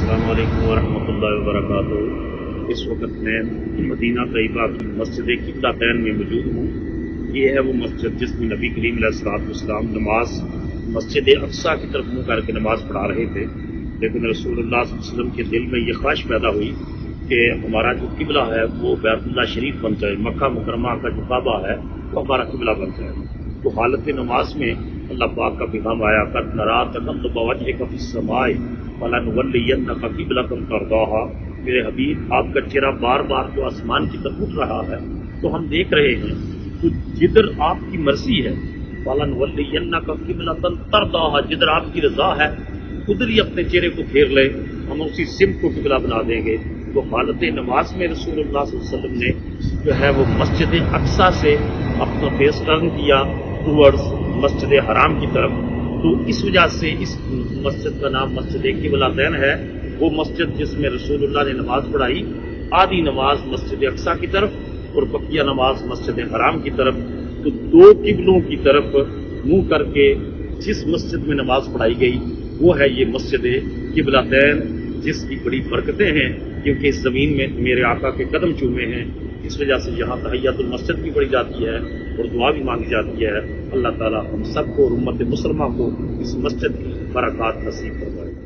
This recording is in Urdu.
السلام علیکم ورحمۃ اللہ وبرکاتہ۔ اس وقت میں مدینہ طیبہ کی مسجد قبلتین میں موجود ہوں۔ یہ ہے وہ مسجد جس میں نبی کریم علیہ الصلوۃ والسلام نماز مسجد اقصیٰ کی طرف منہ کر کے نماز پڑھا رہے تھے، لیکن رسول اللہ صلی اللہ علیہ وسلم کے دل میں یہ خواہش پیدا ہوئی کہ ہمارا جو قبلہ ہے وہ بیت اللہ شریف بن جائے، مکہ مکرمہ کا جو کعبہ ہے وہ ہمارا قبلہ بن جائے۔ تو حالت نماز میں اللہ پاک کا پیغام آیا، قد نری تقلب وجهک فی السماء فلنولینک قبلۃ ترضاها۔ میرے حبیب، آپ کا چہرہ بار بار جو آسمان کی طرف اٹھ رہا ہے تو ہم دیکھ رہے ہیں، تو جدھر آپ کی مرضی ہے فلنولینک قبلۃ ترضاها، جدھر آپ کی رضا ہے ادھر ہی اپنے چہرے کو پھیر لے، ہم اسی سمت کو قبلہ بنا دیں گے۔ تو حالت نماز میں رسول اللہ صلی اللہ علیہ وسلم نے جو ہے وہ مسجد اقصیٰ سے اپنا فیس ٹرن کیا ٹورڈز مسجد حرام کی طرف۔ تو اس وجہ سے اس مسجد کا نام مسجد قبلتین ہے۔ وہ مسجد جس میں رسول اللہ نے نماز پڑھائی، آدھی نماز مسجد اقصیٰ کی طرف اور بقیہ نماز مسجد حرام کی طرف۔ تو دو قبلوں کی طرف منہ کر کے جس مسجد میں نماز پڑھائی گئی وہ ہے یہ مسجد قبلتین، جس کی بڑی برکتیں ہیں کیونکہ اس زمین میں میرے آقا کے قدم چومے ہیں۔ اس وجہ سے یہاں تحیۃ المسجد بھی پڑھی جاتی ہے اور دعا بھی مانگی جاتی ہے۔ اللہ تعالی ہم سب کو اور امت مسلمہ کو اس مسجد کی برکات نصیب فرمائے۔